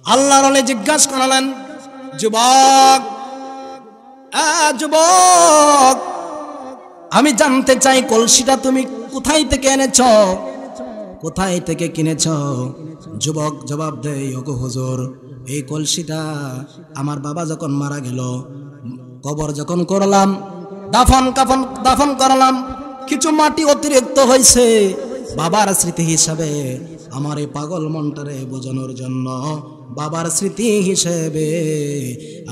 আল্লাহর ওলি জিজ্ঞাসা করলেন, যুবক, যুবক, আমি জানতে চাই কলসিটা তুমি কোথায় থেকে এনেছ, কোথায় থেকে কিনেছ? যুবক জবাব দেয়, ওগো হুজুর, এই কলসিটা আমার বাবা যখন মারা গেল, কবর যখন করলাম, দাফন করলাম, কিছু মাটি অতিরিক্ত হয়েছে, বাবার স্মৃতি হিসাবে আমার এই পাগল মনটারে বোঝানোর জন্য বাবার স্মৃতি হিসেবে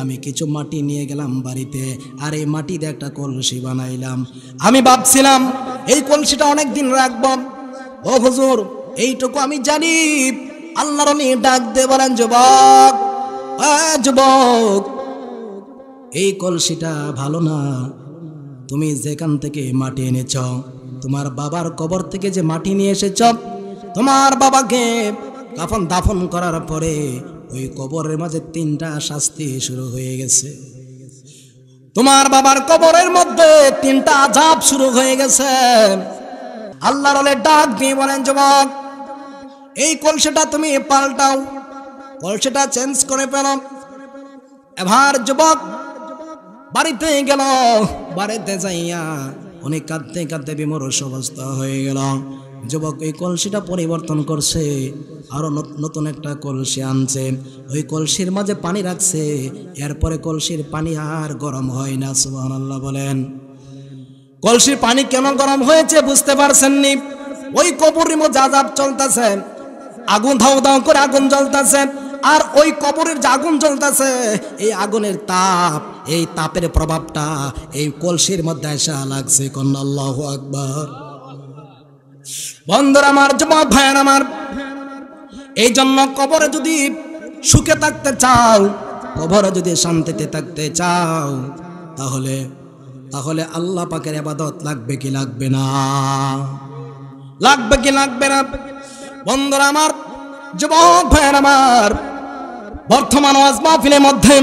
আমি কিছু মাটি নিয়ে গেলাম বাড়িতে, আর এই মাটি দিয়ে একটা কলসি বানাইলাম। আমি ভাবছিলাম এই কলসিটা অনেক দিন রাখবো। ও হুজুর, এইটুকু আমি জানি। আল্লাহর ওলি ডাক দিয়ে বলেন, যুবক, যুবক, এই কলসিটা ভালো না। তুমি যেখান থেকে মাটি এনেছ, তোমার বাবার কবর থেকে যে মাটি নিয়ে এসেছ, তোমার বাবাকে দাফন করার পরে ওই কবরের মাঝে 3টা শাস্তি শুরু হয়ে গেছে। তোমার বাবার কবরের মধ্যে 3টা আযাব শুরু হয়ে গেছে। আল্লাহর ওলি ডাক দিয়ে বলেন, যুবক, এই কলসিটা তুমি পাল্টাও, কলসিটা চেঞ্জ করে ফেলো। এবার যুবক বাড়িতে গেল, বাড়িতে যাইয়া অনেক কাঁদতে কাঁদতে বিমর্ষ অবস্থা হয়ে গেল। যুবক এই কলসিটা পরিবর্তন করছে, আরো নতুন একটা কলসি আনছে, ওই কলসির মাঝে পানি রাখছে, এরপরে কলসির পানি আর গরম হয় না। সুবহানাল্লাহ বলেন। কলসির পানি কেন গরম হয়েছে বুঝতে পারছেন নি? ওই কবরের মধ্যে আযাব চলতেছে, আগুন ধাউ ধাউ করে আগুন জ্বলতেছে, আর ওই কবরের যে আগুন জ্বলতেছে, এই আগুনের তাপ, এই তাপের প্রভাবটা এই কলসির মধ্যে এসে লাগছে। কোন আল্লাহু আকবার। বন্ধুরা আমার, যুবক ভাইয়ের আমার, এই জন্য কবরে যদি সুখে থাকতে চাও, কবরে যদি শান্তিতে থাকতে চাও, তাহলে আল্লাহ পাকের ইবাদত লাগবে কি লাগবে না? লাগবে কি লাগবে না? বন্ধুরা আমার, যুবক ভাইয়ের আমার, বর্তমান ওয়াজ মাহফিলের মধ্যে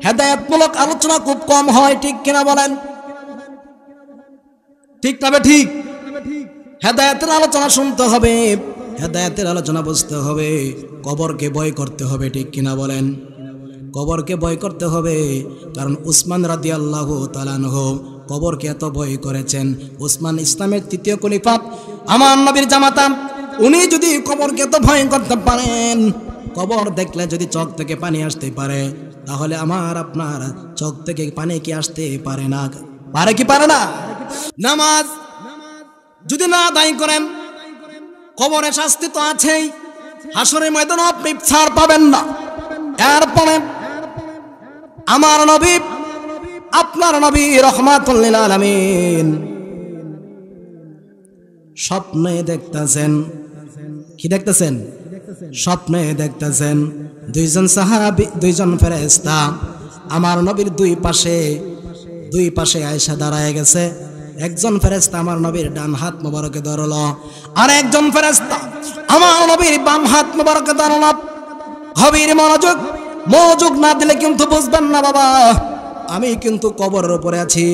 হেদায়েতমূলক আলোচনা খুব কম হয়, ঠিক কিনা বলেন? ঠিক না? ঠিক। হেদায়েতের আলোচনা শুনতে হবে, হেদায়েতের আলোচনা বুঝতে হবে, কবরকে ভয় করতে হবে, ঠিক কিনা বলেন? কবরকে ভয় করতে হবে, কারণ উসমান রাদিয়াল্লাহু তাআলা আনহু কবরকে এত ভয় করেছেন। উসমান ইসলামের 3য় খলিফা, আমার নবীর জামাতা, উনি যদি কবরকে এত ভয় করতে পারেন, কবর দেখলে যদি চোখ থেকে পানি আসতে পারে, তাহলে আমার আপনার চোখ থেকে পানি কি আসতে পারে না? পারে কি পারে না? নামাজ যদি না আদায় করেন, কবরে শাস্তি তো আছেই, হাসরের ময়দানে আপনি ছাড় পাবেন না। এরপরে আমার নবী, আপনার নবী রাহমাতুল লিল আলামিন স্বপ্নে দেখতেছেন। কি দেখতেছেন? স্বপ্নে দেখতেছেন 2জন সাহাবী, 2জন ফেরেশতা আমার নবীর দুই পাশে আয়েশা দাঁড়ায় গেছে। একজন ফেরেশতা আমার নবীর ডান হাত মোবারকে ধরল, আর একজন ফেরেশতা আমার নবীর বাম হাত মোবারকে ধরল। গভীর মনোযোগ না দিলে কিন্তু বুঝবেন না বাবা, আমি কিন্তু কবরের উপরে আছি।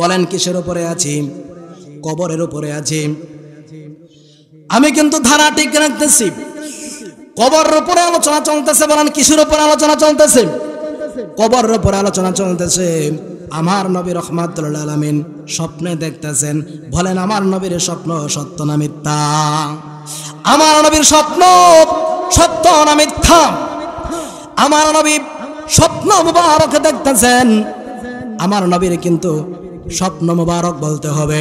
বলেন কিসের উপরে আছি? কবরের উপরে আছি। আমি কিন্তু ধারা ঠিক রাখতেছি। কবরের উপরে আলোচনা চলতেছে। বলেন কিসের উপরে আলোচনা চলতেছে? কবরের উপরে আলোচনা চলতেছে। আমার নবী রাহমাতুল লিল আলামিন স্বপ্নে দেখতেছেন। বলেন আমার নবীর স্বপ্ন সত্য না মিথ্যা? আমার নবীর স্বপ্ন সত্য না মিথ্যা? আমার নবী স্বপ্ন মুবারক দেখতেছেন। আমার নবীর কিন্তু স্বপ্ন মুবারক বলতে হবে,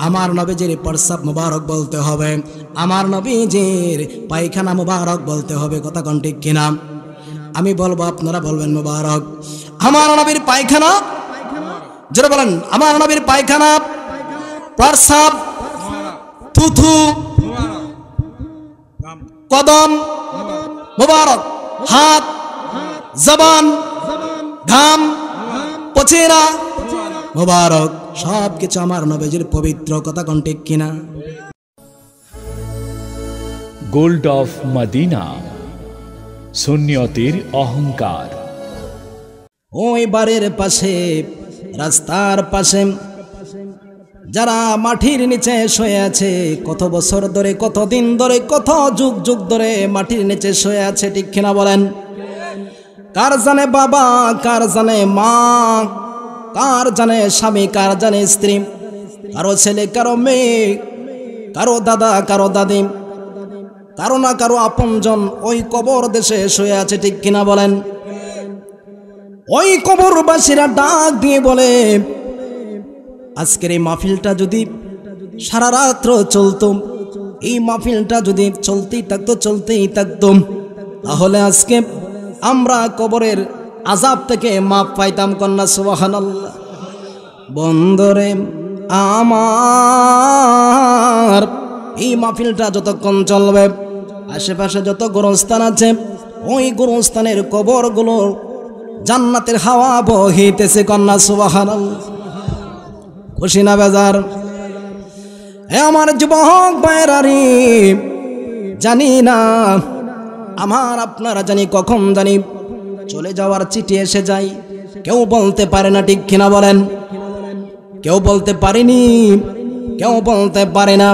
আমার নবীজির প্রস্রাব মুবারক বলতে হবে, আমার নবীজির পায়খানা মুবারক বলতে হবে। কথা কোন ঠিক কিনা? আমি বলবো, আপনারা বলবেন মুবারক। আমার নবীর পায়খানা, যারা বলেন আমার নবীর পায়খানা, প্রস্রাব, থুথু, কদম মুবারক, হাত, জবান, ঘাম, পচেরা মুবারক, সব কিছু আমার নবীজির পবিত্র। কথা কোন ঠিক কিনা? গোল্ড অফ মদিনা, সুন্নিয়তের অহংকার। ওই বাড়ির পাশে, রাস্তার পাশে যারা মাটির নিচে শুয়ে আছে, কত বছর ধরে, কত দিন ধরে, কত যুগ যুগ ধরে মাটির নিচে শুয়ে আছে, ঠিক কিনা বলেন? কার জানে বাবা, কার জানে মা, কার জানে স্বামী, কার জানে স্ত্রী, কারো ছেলে, কারো মেয়ে, কারো দাদা, কারো দাদি, কারো না কারো আপনজন ওই কবর দেশে শুয়ে আছে, ঠিক কিনা বলেন? ওই কবরবাসীরা ডাক দিয়ে বলে, আজকের এই মাহফিলটা যদি সারা রাত্র চলতো, এই মাহফিলটা যদি চলতেই থাকতো, তাহলে আজকে আমরা কবরের আযাব থেকে মাপ পাইতাম। কন্যা সুবহানাল্লাহ। বন্ধরে আমার, এই মাহফিলটা যতক্ষণ চলবে, আশেপাশে যত গোরস্থান আছে, ওই গোরস্থানের কবরগুলো জান্নাতের হাওয়া বহিতেছে। কন্যা সুবহানাল্লাহ। খুশি না বেজার? এ আমার যুবক ভাইরারি, জানি না আমার আপনারা জানি কখন জানি চলে যাওয়ার চিঠি এসে যায়, কেউ বলতে পারে না, ঠিক কিনা বলেন? কেউ বলতে পারেনি, কেউ বলতে পারে না।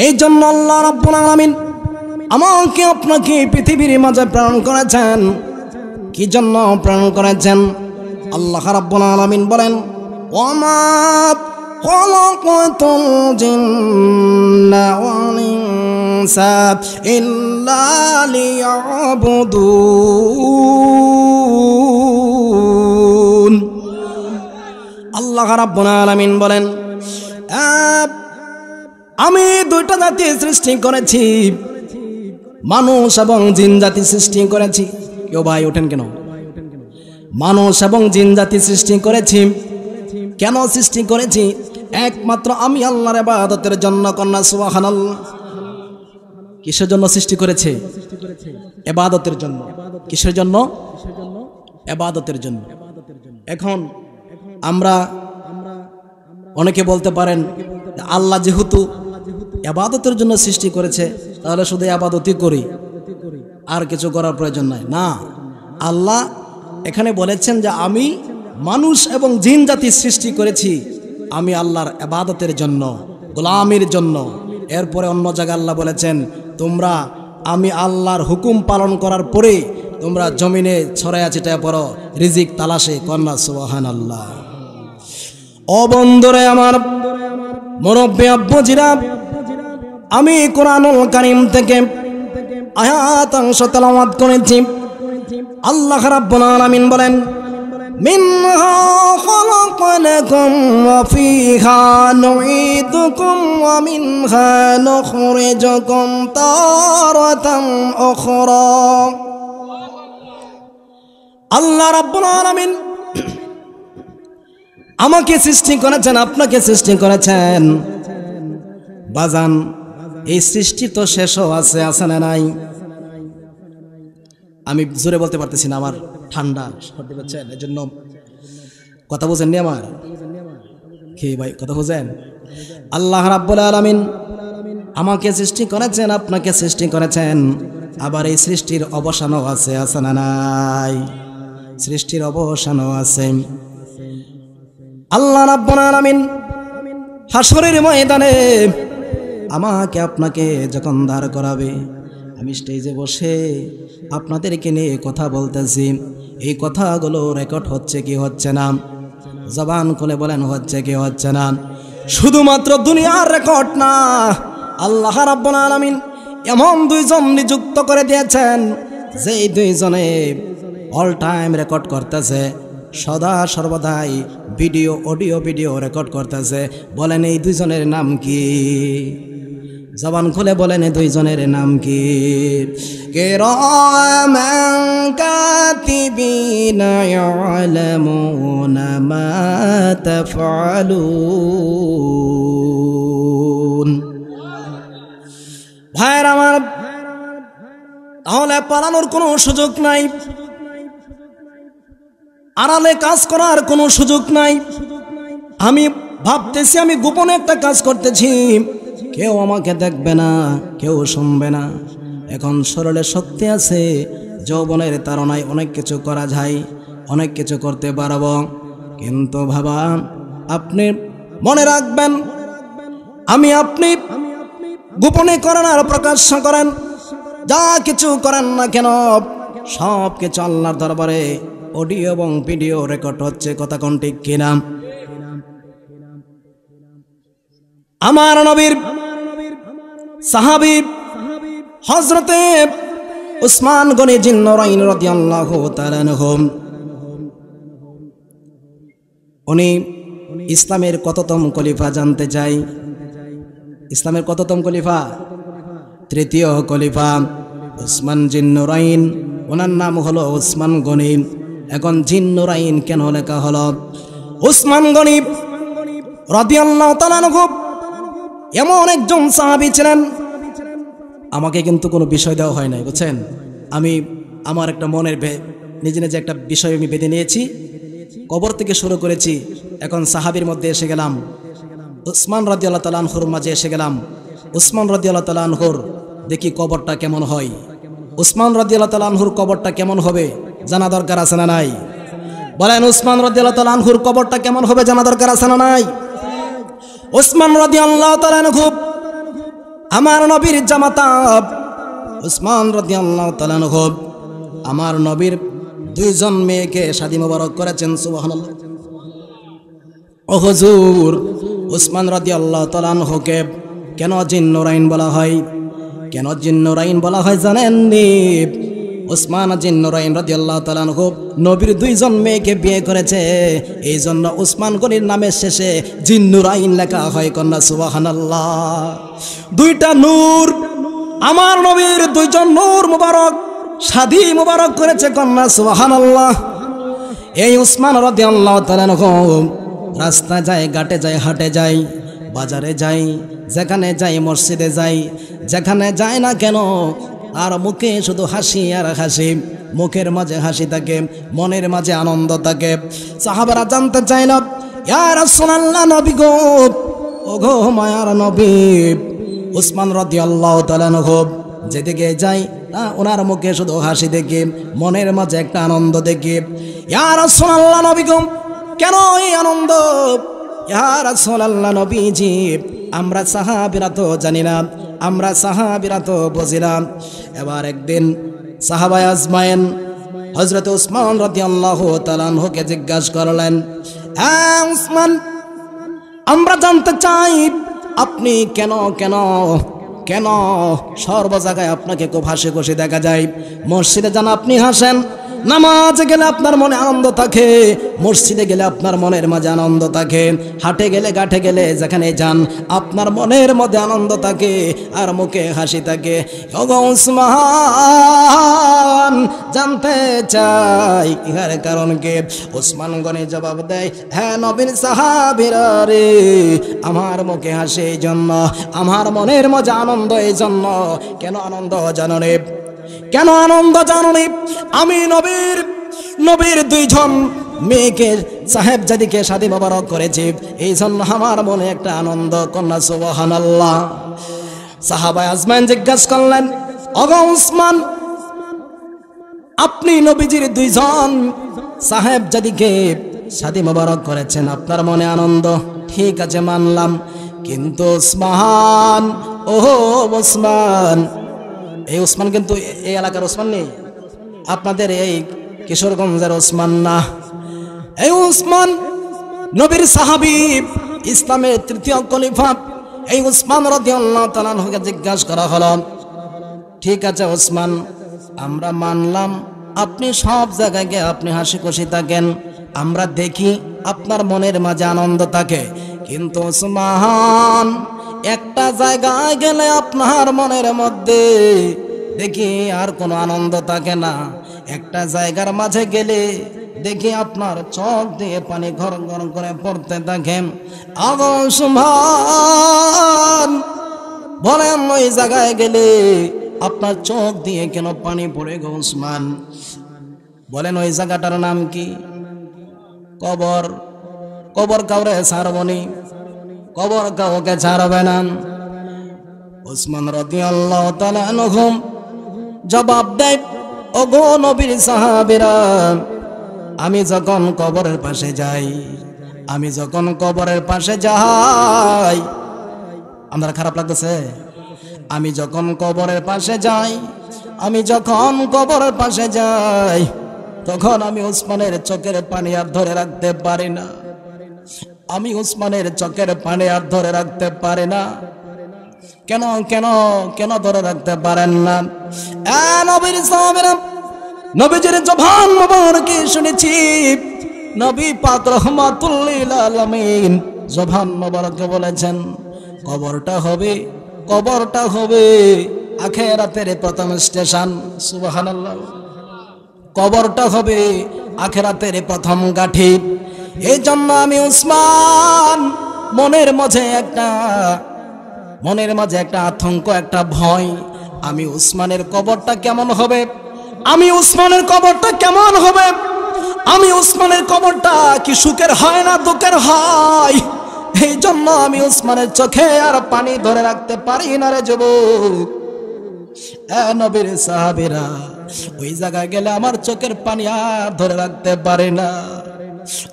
এই জন্য আল্লাহ রাব্বুল আলামিন আমাকে আপনাকে পৃথিবীর মাঝে প্রেরণ করেছেন। কি জন্য প্রেরণ করেছেন? আল্লাহ রাব্বুল আলামিন বলেন, ওয়ামা খালাকাতুল জিন্না ওয়াল ইনসা ইল্লা লিয়াবুদুন। আল্লাহ রাব্বুল আলামিন বলেন, আমি দুইটা জাতি সৃষ্টি করেছি, মানুষ এবং জিন জাতি সৃষ্টি করেছি। কেউ ভাই ওঠেন কেন? মানুষ এবং জিন জাতি সৃষ্টি করেছি। কেন সৃষ্টি করেছি? একমাত্র আমি আল্লাহর ইবাদতের জন্য। কন্যা সুবহানাল্লাহ। কিসের জন্য সৃষ্টি করেছে? ইবাদতের জন্য। কিসের জন্য? ইবাদতের জন্য। এখন আমরা অনেকে বলতে পারেন, আল্লাহ যেহেতু ইবাদতের জন্য সৃষ্টি করেছে, তাহলে শুধু ইবাদতই করি, আর কিছু করার প্রয়োজন নাই। না, আল্লাহ এখানে বলেছেন যে আমি মানুষ এবং জিন জাতি সৃষ্টি করেছি আমি আল্লাহর ইবাদতের জন্য, গোলামির জন্য। এরপরে অন্য জায়গায় আল্লাহ বলেছেন, তোমরা আমি আল্লাহর হুকুম পালন করার পরে তোমরা জমিনে ছড়াইয়া ছিটাইয়া পড়ো রিজিক তালাশে। কন্যা সুবহানাল্লাহ। ও বন্ধুরে আমার, মুরব্বী আব্বুজিরা, আমি কোরআনুল কারীম থেকে আয়াত অংশ তেলাওয়াত করেছি। আল্লাহ রাব্বুল আলামিন বলেন, মিনহা খালাকনাকুম ওয়া ফিহা নুঈদুকুম ওয়া মিনহা নুখরিজুকুম তারাতান উখরা। আল্লাহ রাব্বুল আলামিন আমাকে সৃষ্টি করেছেন, আপনাকে সৃষ্টি করেছেন। বাজান, এই সৃষ্টি তো শেষও আছে, আছে না নাই? আমি জোরে বলতে পারতেছি না, আমার ঠান্ডা সর্দি হচ্ছে, এই জন্য কথা বোঝেননি আমার? কি ভাই কথা বোঝেন? আল্লাহ রাব্বুল আলামিন আমাকে সৃষ্টি করেছেন, আপনাকে সৃষ্টি করেছেন। আবার এই সৃষ্টির অবসানও আছে, আছে না নাই? সৃষ্টির অবসানও আছে। আল্লাহ রাব্বুল আলামিন হাসরের ময়দানে আমাকে আপনাকে যখন দাঁড় করাবে, আমি স্টেজে বসে আপনাদেরকে নিয়ে কথা বলতেছি, এই কথাগুলো রেকর্ড হচ্ছে কি হচ্ছে না? জবান খুলে বলেন, হচ্ছে কি হচ্ছে না? শুধুমাত্র দুনিয়ার রেকর্ড না, আল্লাহ রাব্বুল আলামিন এমন দুইজন নিযুক্ত করে দিয়েছেন, যেই দুইজনে অল টাইম রেকর্ড করতেছে, সদা সর্বদাই ভিডিও অডিও রেকর্ড করতেছে। বলেন এই দুইজনের নাম কি? জবান খুলে বলেন এই দুইজনের নাম কি? কিরামান কাতিবিনা ইয়ালামুনা মা তাফআলুন। ভাইয়ের আমার, তাহলে পালানোর কোনো সুযোগ নাই, আড়ালে কাজ করার কোনো সুযোগ নাই। আমি ভাবতেছি আমি গোপনে একটা কাজ করতেছি, কেউ আমাকে দেখবে না, কেউ শুনবে না। এখন শরীরে শক্তি আছে, যৌবনের তাড়নায় অনেক কিছু করা যায়, অনেক কিছু করতে পারবো। কিন্তু বাবা, আপনি মনে রাখবেন, আমি আপনি গোপনে করেন আর প্রকাশ্য করেন, যা কিছু করেন না কেন সব কিছু আল্লাহর দরবারে অডিও এবং ভিডিও রেকর্ড হচ্ছে। কথা কোন ঠিক কিনা? আমার নবীর সাহাবী হযরতে উসমান গনি জিন্নুরাইন রাদিয়াল্লাহু তাআলা আনহু, উনি ইসলামের কততম খলিফা জানতে চাই? ইসলামের কততম খলিফা? তৃতীয় খলিফা উসমান জিন্নুরাইন। ওনার নাম হলো উসমান গনি। এখন জিন্নুরাইন কেন লেখা হলো? উসমান গনি রাদিয়াল্লাহু তাআলা আনহু এমন একজন সাহাবী ছিলেন, আমাকে কিন্তু কোনো বিষয় দেওয়া হয় নাই, বুঝছেন? আমি আমার একটা মনের নিজে নিজে একটা বিষয় আমি বেঁধে নিয়েছি, কবর থেকে শুরু করেছি, এখন সাহাবীর মধ্যে এসে গেলাম, উসমান রাদিয়াল্লাহু তাআলা আনহুর মাঝে এসে গেলাম। উসমান রাদিয়াল্লাহু তাআলা আনহুর দেখি কবরটা কেমন হয়, উসমান রাদিয়াল্লাহু তাআলা আনহুর কবরটা কেমন হবে জানা দরকার আছে না নাই? বলেন, উসমান রাদিয়াল্লাহু তাআলা আনহুর কবরটা কেমন হবে জানা দরকার আছে না নাই? উসমান রাদিয়াল্লাহু তাআলা আনহু আমার নবীর জামাতা। উসমান রাদিয়াল্লাহু তাআলা আনহু আমার নবীর দুইজন মেয়েকে শাদী মোবারক করেছেন। সুবহানাল্লাহ। ও হুজুর, উসমান রাদিয়াল্লাহু তাআলা আনহুকে কেন জিন্নুরাইন বলা হয়? কেন জিন্নুরাইন বলা হয় জানেন নি? উসমান জিন্নুরাইন রাদিয়াল্লাহু তাআলা আনহু নবীর দুইজন মেয়েকে বিয়ে করেছে, এই জন্য উসমান গনির নামের শেষে জিন্নুরাইন লেখা হয়। কন্যা সুবহানাল্লাহ। দুইটা নূর, আমার নবীর দুইজন নূর মুবারক শাদী মুবারক করেছে। কন্যা সুবহানাল্লাহ। এই উসমান রাদিয়াল্লাহু তাআলা আনহু রাস্তা যায়, ঘাটে যায়, হাটে যায়, বাজারে যাই, যেখানে যাই, মসজিদে যাই, যেখানে যায় না কেন আর মুখে শুধু হাসি আর হাসি, মুখের মাঝে হাসি থাকে, মনের মাঝে আনন্দ থাকে। সাহাবারা জানতে চাইল, ইয়া রাসূলুল্লাহ, নবী গো, ওগো মায়ার নবী, উসমান রাদিয়াল্লাহু তাআলা আনহু যেদিকে যাই তা ওনার মুখে শুধু হাসি দেখি, মনের মাঝে একটা আনন্দ দেখি। ইয়া রাসূলুল্লাহ, নবী গো, কেন এই আনন্দ? ইয়া রাসূলুল্লাহ নবীজি, আমরা সাহাবীরা তো জানি না, আমরা সাহাবীরা তো বুঝি না। এবার একদিন সাহাবায়ে আজমাইন হযরত উসমান রাদিয়াল্লাহু তাআলা আনহুকে জিজ্ঞাসা করলেন, হ্যাঁ উসমান, আমরা জানতে চাই আপনি কেন কেন কেন সর্ব জায়গায় আপনাকে খুব হাসি খুশি দেখা যায়। মসজিদে যান আপনি হাসেন, নামাজে গেলে আপনার মনে আনন্দ থাকে, মসজিদে গেলে আপনার মনের মাঝে আনন্দ থাকে, হাটে গেলে ঘাটে গেলে যেখানে যান আপনার মনের মধ্যে আনন্দ থাকে আর মুখে হাসি থাকে। ওগো উসমান, জানতে চাই ইহার কারণ কি? উসমান গনি জবাব দেয়, হ্যাঁ নবীর সাহাবীরা রে, আমার মুখে হাসি এই জন্য, আমার মনের মধ্যে আনন্দ এই জন্য। কেন আনন্দ জানো রে? কেন আনন্দ জানো নি? আমি নবীর দুইজন মেয়েকে সাহেবজাদিকে শাদী মোবারক করেছি, এই জন্য আমার মনে একটা আনন্দ। কন্যা সুবহানাল্লাহ। সাহাবায়ে আজমাইন জিজ্ঞাসা করলেন, ওগো উসমান, আপনি নবীজির দুইজন সাহেবজাদিকে শাদী মোবারক করেছেন, আপনার মনে আনন্দ, ঠিক আছে মানলাম, কিন্তু উসমান, ওহো উসমান, এই উসমান কিন্তু এই এলাকার উসমান নেই, আপনাদের এই কিশোরগঞ্জের উসমান না। এই উসমান নবীর সাহাবী, ইসলামের তৃতীয় খলিফা। এই উসমান রাদিয়াল্লাহু তাআলা আনহুকে জিজ্ঞাসা করা হলো, ঠিক আছে উসমান, আমরা মানলাম আপনি সব জায়গায় গিয়ে আপনি হাসি খুশি থাকেন, আমরা দেখি আপনার মনের মাঝে আনন্দ থাকে, কিন্তু উসমান, একটা জায়গায় গেলে আপনার মনের মধ্যে দেখি আর কোনো আনন্দ থাকে না, একটা জায়গার মাঝে গেলে দেখি আপনার চোখ দিয়ে পানি ঘর ঘর করে পড়তে থাকে। আগো উসমান, বলেন ওই জায়গায় গেলে আপনার চোখ দিয়ে কেন পানি পড়ে গো উসমান? বলেন ওই জায়গাটার নাম কি? কবর। কবর কাউরে ছাড়বনি, কবর কাউকে ছাড়বে না। উসমান রাদিয়াল্লাহু তাআলা আনহু জবাব দেয়, ওগো নবীর সাহাবীরা, আমি যখন কবরের পাশে যাই, আমি যখন কবরের পাশে যাই, আপনার খারাপ লাগতেছে? আমি যখন কবরের পাশে যাই, আমি যখন কবরের পাশে যাই, তখন আমি উসমানের চোখের পানি আর ধরে রাখতে পারি না। আমি উসমানের চোখের পানি আর ধরে রাখতে পারি না। কেন কেন কেন ধরে রাখতে পারেন না? নবীর সাহাবীরা, নবীজির জবান মোবারকে শুনেছি, নবী পাক রাহমাতুল লিল আলামিন জবান মোবারকে বলেছেন, কবরটা হবে আখিরাতের প্রথম স্টেশন। সুবহানাল্লাহ। কবরটা হবে আখিরাতের প্রথম গাঠি। এই জন্য আমি উসমান মনের মাঝে একটা আতঙ্ক, একটা ভয়। আমি উসমানের কবরটা কেমন হবে, আমি উসমানের কবরটা কেমন হবে, আমি উসমানের কবরটা কি সুখের হয় না দুঃখের হয়? এই জন্য আমি উসমানের চোখে আর পানি ধরে রাখতে পারি না রে যুবক। নবীর সাহাবীরা, ওই জায়গায় গেলে আমার চোখের পানি আর ধরে রাখতে পারি না।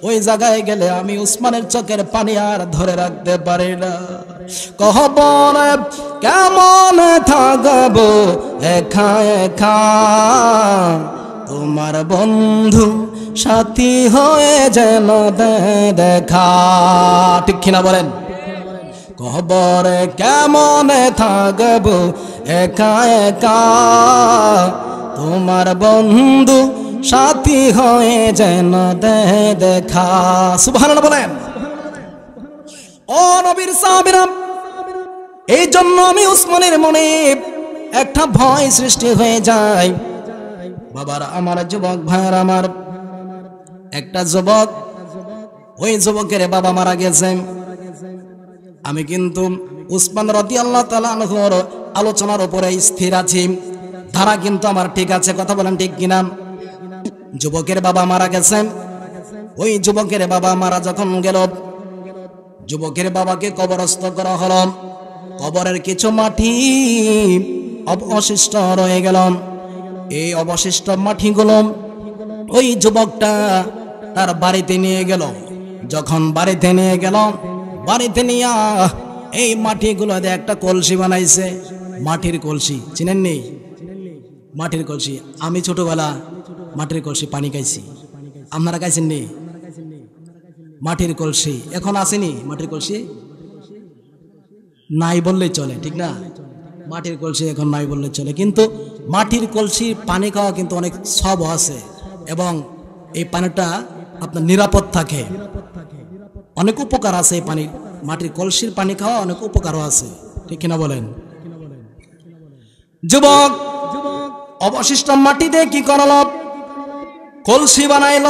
ওই জায়গায় গেলে আমি উসমানের চোখের পানি আর ধরে রাখতে পারি না। কবরে কেমন থাকবো একা একা, তোমার বন্ধু সাথী হয়ে যেন দেখা। ঠিক কিনা বলেন? কবরে কেমন থাকবো একা একা, তোমার বন্ধু সাথী হয়ে যেন দেখা। সুবহানাল্লাহ বলেন। ও নবীর সাহাবীরা, এই জন্য আমি উসমানের মনে একটা ভয় সৃষ্টি হয়ে যায়। বাবার আমার, যুবক ভাইয়ের আমার, একটা যুবক, ওই যুবকের বাবা মারা গেছে। আমি কিন্তু উসমান রাদিয়াল্লাহু তাআলা আনহুর আলোচনার উপরে স্থির আছি, ধারা কিন্তু আমার ঠিক আছে। কথা বলেন ঠিক কিনা? যুবকের বাবা মারা গেছে। ওই যুবকের বাবা মারা যখন গেল, যুবকের বাবাকে কবরস্থ করা হলো। কবরের কিছু মাটি অবশিষ্ট রয়ে গেল। এই অবশিষ্ট মাটিগুলো ওই যুবকটা তার বাড়িতে নিয়ে গেল। যখন বাড়িতে নিয়ে গেল, বাড়িতে নিয়ে এই মাটিগুলো দিয়ে একটা কলসি বানাইছে। মাটির কলসি চিনেননি? মাটির কলসি। আমি ছোটবেলা মাটির কলসি পানি খাইছি, আপনারা খাইছেন নি? মাটির কলসি এখন আসেনি? মাটির কলসি নাই বললেই চলে, ঠিক না? মাটির কলসি এখন নাই বললে চলে, কিন্তু মাটির কলসির পানি খাওয়া কিন্তু অনেক সব আছে, এবং এই পানিটা আপনার নিরাপদ থাকে। অনেক উপকার আছে এই পানির, মাটির কলসির পানি খাওয়া অনেক উপকারও আছে, ঠিক কিনা বলেন? যুবক অবশিষ্ট মাটি দিয়ে কি করলো? কলসি বানাইল।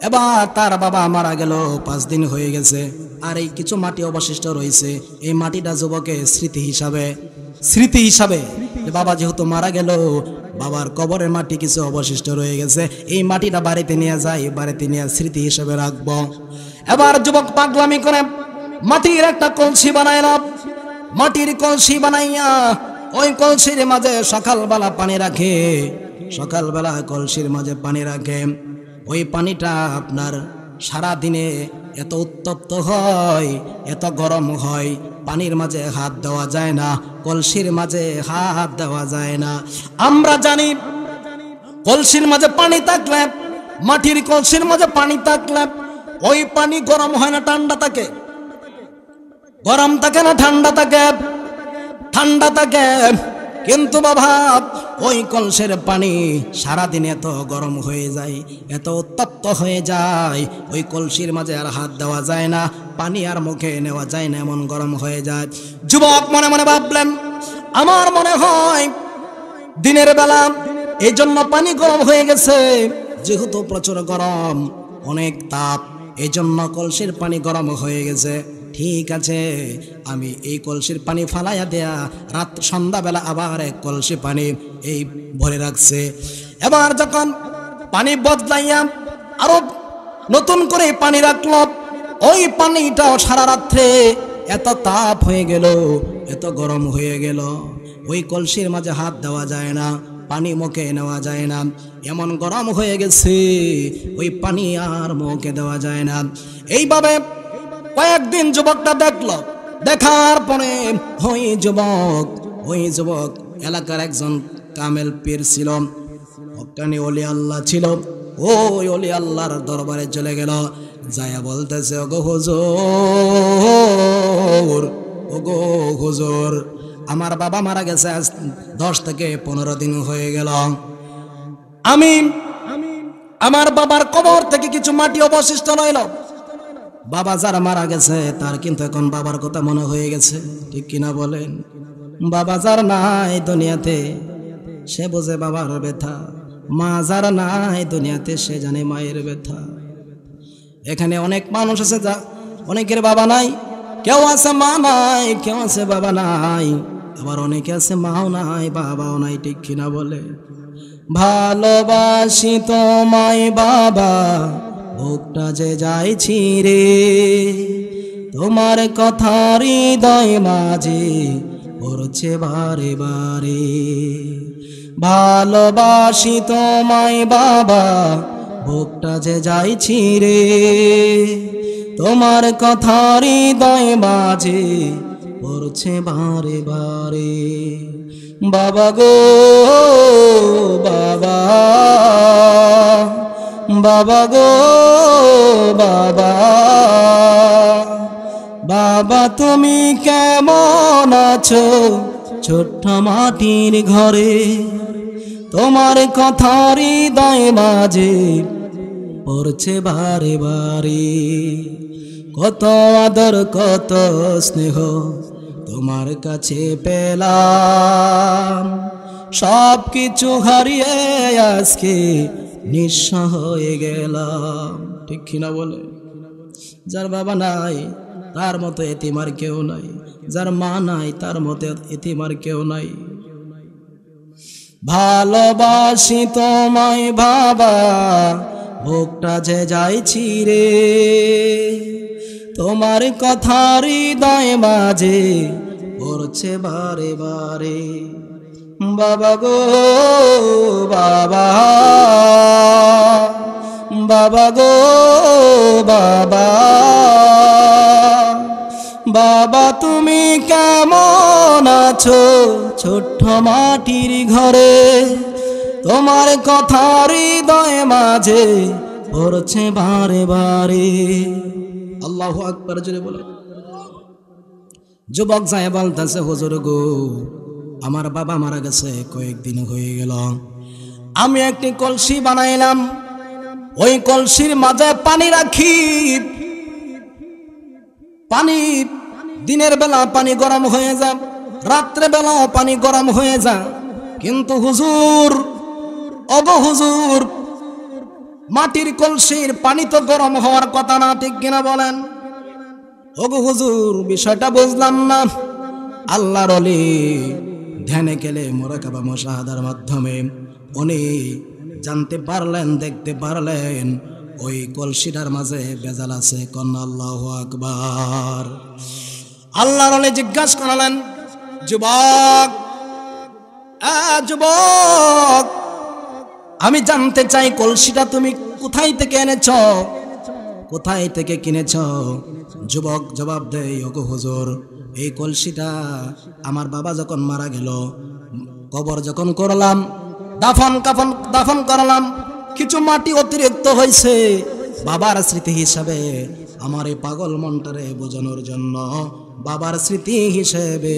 এবার তার বাবা মারা গেল, 5 দিন হয়ে গেছে, আর এই কিছু মাটি অবশিষ্ট রয়েছে। এই মাটিটা যুবকের স্মৃতি হিসাবে বাবা যেহেতু মারা গেল, বাবার কবরের মাটি কিছু অবশিষ্ট রয়ে গেছে, এই মাটিটা বাড়িতে নিয়ে যাই, বাড়িতে নিয়ে স্মৃতি হিসাবে রাখবো। এবার যুবক পাগলামি করে মাটির একটা কলসি বানাইল। মাটির কলসি বানাইয়া ওই কলসির মাঝে সকালবেলা পানি রাখে, সকালবেলা কলসির মাঝে পানি রাখে। ওই পানিটা আপনার সারা দিনে এত উত্তপ্ত হয়, এত গরম হয়, পানির মাঝে হাত দেওয়া যায় না, কলসির মাঝে হাত দেওয়া যায় না। আমরা জানি কলসির মাঝে পানি থাকলে, মাটির কলসির মাঝে পানি থাকলে ওই পানি গরম হয় না ঠান্ডা থাকে? গরম থাকে না ঠান্ডা থাকে? ঠান্ডা থাকে। কিন্তু বাবা ওই কলসের পানি সারাদিন এত গরম হয়ে যায়, এত উত্তপ্ত হয়ে যায়, ওই কলসির মাঝে আর হাত দেওয়া যায় না, পানি আর মুখে নেওয়া যায় না, এমন গরম হয়ে যায়। যুবক মনে মনে ভাবলেন, আমার মনে হয় দিনের বেলা এই জন্য পানি গরম হয়ে গেছে, যেহেতু প্রচুর গরম, অনেক তাপ, এই জন্য কলসির পানি গরম হয়ে গেছে। ঠিক আছে, আমি এই কলসির পানি ফালাইয়া দেয়া রাত সন্ধ্যাবেলা আবার এক কলসি পানি এই ভরে রাখছে। এবার যখন পানি বদলাইয়া আরো নতুন করে পানি রাখল, ওই পানিটাও সারা রাত্রে এত তাপ হয়ে গেল, এত গরম হয়ে গেল, ওই কলসির মাঝে হাত দেওয়া যায় না, পানি মুখে নেওয়া যায় না, এমন গরম হয়ে গেছে ওই পানি আর মুখে দেওয়া যায় না। এইভাবে কয়েকদিন যুবকটা দেখলো, দেখার পরে ওই যুবক এলাকার একজন কামেল পীর ছিল, হক্কানি ওলি আল্লাহ ছিল। ওই ওলি আল্লাহর দরবারে চলে গেল, যায়া বলতেছে, ওগো হুজুর, আমার বাবা মারা গেছে, আজ 10 থেকে 15 দিন হয়ে গেল। আমি আমার বাবার কবর থেকে কিছু মাটি অবশিষ্ট রইল। বাবা যারা মারা গেছে তার কিন্তু এখন বাবার কথা মনে হয়ে গেছে, ঠিক কিনা বলেন? বাবা যার নাই দুনিয়াতে সে বোঝে বাবার ব্যথা, মা যার নাই দুনিয়াতে সে জানে মায়ের ব্যথা। এখানে অনেক মানুষ আছে, যা অনেকের বাবা নাই, কেউ আছে মা নাই, কেউ আছে বাবা নাই, আবার অনেকে আছে মাও নাই বাবাও নাই, ঠিক কিনা বলে? ভালোবাসি তোমায় বাবা, বুকটা যে যাইছি রে, তোমার কথা হৃদয় মাঝে পড়ছে বারে বারে। ভালোবাসি তোমায় বাবা, বুকটা যে যাইছি রে, তোমার কথা হৃদয় মাঝে পড়ছে বারে বারে। বাবা গো বাবা, বাবা গো বাবা, বাবা তুমি কেমন আছো ছোট্ট মাটির ঘরে, তোমার কথা হৃদয় মাঝে পড়ছে বারে বারে। কত আদর কত স্নেহ তোমার কাছে পেলাম, সব কিছু হারিয়ে আজকে নিঃস্ব হয়ে গেলাম, ঠিক কিনা বলে? যার বাবা নাই তার মতো এতিম আর কেউ নাই, যার মা নাই তার মতো এতিম আর কেউ নাই। ভালোবাসি তোমায় বাবা, বুকটা যে যাইছি রে, তোমার কথা হৃদয় মাঝে পড়ছে বারে বারে। বাবা গো বাবা, বাবা গো বাবা, বাবা তুমি কেমন আছো ছোট্ট মাটির ঘরে, তোমার কথা হৃদয় মাঝে পড়ছে বারে বারে। আল্লাহু আকবার জোরে বলো। যুবক যায় বলতেছে, হুজুর গো আমার বাবা মারা গেছে কয়েকদিন হয়ে গেল, আমি একটি কলসি বানাইলাম, ওই কলসির মাঝে পানি রাখি, পানি দিনের বেলা পানি গরম হয়ে যায়, রাত্রে বেলাও পানি গরম হয়ে যায়, কিন্তু হুজুর ওগো হুজুর, মাটির কলসির পানি তো গরম হওয়ার কথা না, ঠিক কিনা বলেন? ওগো হুজুর বিষয়টা বুঝলাম না। আল্লাহর ওলি ধ্যানে গেলে মুরাকাবা মুশাহাদার মাধ্যমে উনি জানতে পারলেন, দেখতে পারলেন ওই কলসিটার মাঝে ভেজাল আছে। কন্যা আল্লাহু আকবার। আল্লাহর ওলি জিজ্ঞাসা করলেন, যুবক যুবক আমি জানতে চাই কলসিটা তুমি কোথায় থেকে এনেছ, কোথায় থেকে কিনেছ? যুবক জবাব দেয়, ওগো হুজুর এই কলসিটা আমার বাবা যখন মারা গেল, কবর যখন করলাম, দাফন করলাম, কিছু মাটি অতিরিক্ত হয়েছে, বাবার স্মৃতি হিসাবে আমার এই পাগল মনটারে বোঝানোর জন্য বাবার স্মৃতি হিসেবে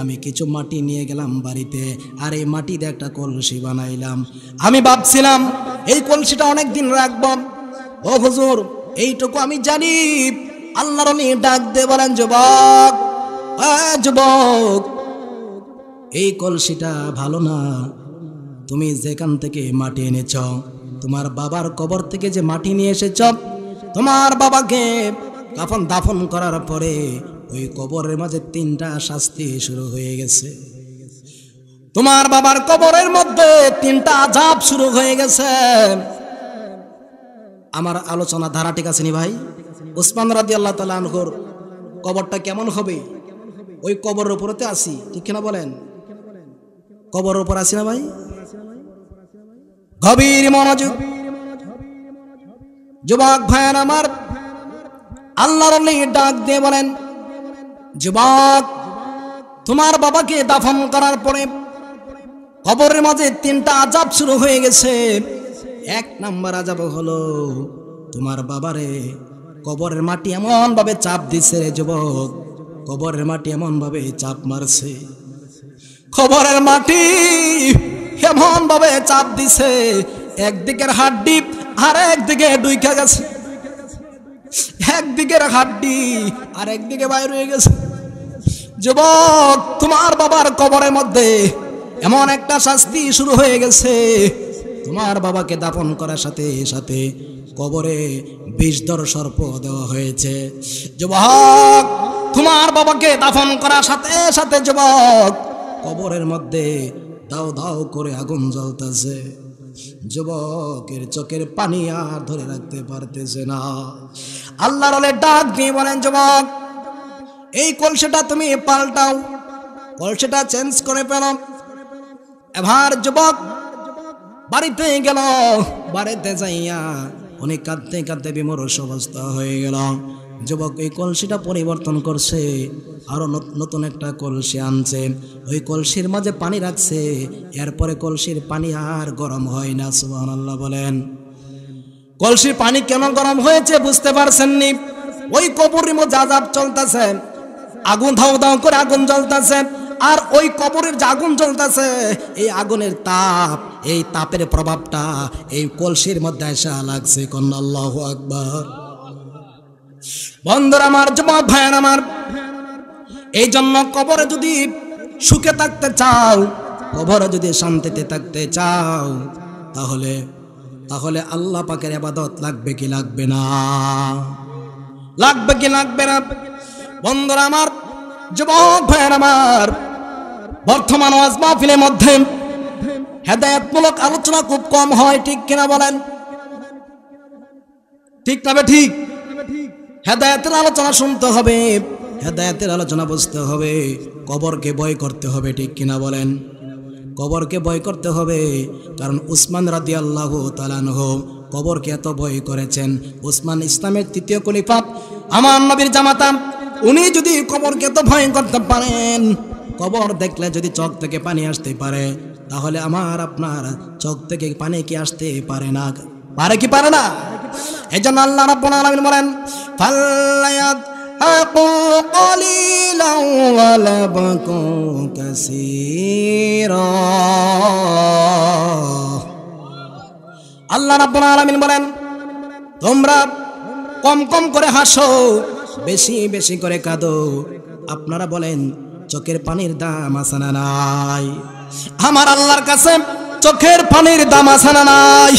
আমি কিছু মাটি নিয়ে গেলাম বাড়িতে, আর এই মাটি দিয়ে একটা কলসি বানাইলাম। আমি ভাবছিলাম এই কলসিটা অনেক দিন রাখবো। ও হুজুর এইটুকু আমি জানি। আল্লাহর ওলি ডাক দিয়ে বলেন, যুবক যুবক এই কলসিটা ভালো না, তুমি যেখান থেকে মাটি এনেছ, তোমার বাবার কবর থেকে যে মাটি নিয়ে এসেছ, তোমার বাবাকে দাফন করার পরে ওই কবরের মাঝে 3টা শাস্তি শুরু হয়ে গেছে। তোমার বাবার কবরের মধ্যে 3টা আযাব শুরু হয়ে গেছে। আমার আলোচনা ধারা ঠিক আছে নি ভাই? উসমান রাদিয়াল্লাহু তাআলা আনহুর কবরটা কেমন হবে? ওই কবরের উপরেতে আসি, ঠিক কিনা বলেন? কবরের উপর আছি না ভাই? গভীর মনোযোগ। যুবক ভাইয়ের আমার, আল্লাহর ওলি ডাক দিয়ে বলেন, যুবক, তোমার বাবাকে দাফন করার পরে কবরের মাঝে 3টা আযাব শুরু হয়ে গেছে। 1 নাম্বার আযাব হলো তোমার বাবারে কবরের মাটি এমন ভাবে চাপ দিছে রে যুবক, কবরের মাটি এমন ভাবে চাপ মারছে, কবরের মাটি এমন ভাবে চাপ দিছে, একদিকের হাড্ডি আর একদিকে ডুইকা গেছে, একদিকের হাড্ডি আর একদিকে বাইরে হয়ে গেছে। যুবক, তোমার বাবার কবরের মধ্যে এমন একটা শাস্তি শুরু হয়ে গেছে, তোমার বাবাকে দাফন করার সাথে সাথে কবরে বিষধর সর্প দেওয়া হয়েছে। যুবক, তোমার বাবাকে দাফন করার সাথে সাথে যুবক কবরের মধ্যে দাও দাও করে আগুন জ্বলতেছে। যুবকের চোখের পানি আর ধরে রাখতে পারতেছে না। আল্লাহর ওলি ডাক দিয়ে বলেন, যুবক, এই কলসিটা তুমি পাল্টাও, কলসিটা চেঞ্জ করে ফেলো। এবার যুবক বাড়িতে গেল, বাড়িতে যাইয়া অনেক কাঁদতে কাঁদতে বিমর্ষ অবস্থা হয়ে গেল। যুবক এই কলসিটা পরিবর্তন করছে, আরো নতুন একটা কলসি আনছে, ওই কলসির মাঝে পানি রাখছে, এরপরে কলসির পানি আর গরম হয় না। সুবহানাল্লাহ বলেন। কলসির পানি কেন গরম হয়েছে বুঝতে পারছেন নি? ওই কবরের মধ্যে আযাব চলতেছে, আগুন ধাও ধাও করে আগুন জ্বলতেছে, আর ওই কবরের যে আগুন জ্বলতেছে, এই আগুনের তাপ, এই তাপের প্রভাবটা এই কলসির মধ্যে এসে লাগছে। কন্যা আল্লাহু আকবার। বন্ধুরা আমার, যুবক ভাইয়ের আমার, এই জন্য কবরে যদি সুখে থাকতে চাও, কবরে যদি শান্তিতে থাকতে চাও, তাহলে তাহলে আল্লাহ পাকের ইবাদত লাগবে কি লাগবে না? লাগবে কি লাগবে না? বন্ধুরা আমার, যুবক ভাইয়ের আমার, বর্তমান ওয়াজ মাহফিলের মধ্যে হেদায়েতমূলক আলোচনা খুব কম হয়, ঠিক কিনা বলেন? ঠিক না? ঠিক। হেদায়েতের আলোচনা শুনতে হবে, হেদায়েতের আলোচনা বুঝতে হবে, কবরকে ভয় করতে হবে, ঠিক কিনা বলেন? কবরকে ভয় করতে হবে, কারণ উসমান রাদিয়াল্লাহু তাআলা আনহু কবরকে এত ভয় করেছেন। উসমান ইসলামের 3য় খলিফা, আমার নবীর জামাতা, উনি যদি কবরকে এত ভয় করতে পারেন, কবর দেখলে যদি চোখ থেকে পানি আসতে পারে, তাহলে আমার আপনার চোখ থেকে পানি কি আসতে পারে না? পারে কি পারে না? এজন্য আল্লাহ রাব্বুল আলামিন বলেন, ফাল্লায়াত aqu qalilan wa labaqu kaseera। আল্লাহ রাব্বুল আলামিন বলেন, তোমরা কম কম করে হাসো, বেশি বেশি করে কাঁদো। আপনারা বলেন, চোখের পানির দাম আছে না নাই? আমার আল্লাহর কাছে চোখের পানির দাম আছে না নাই?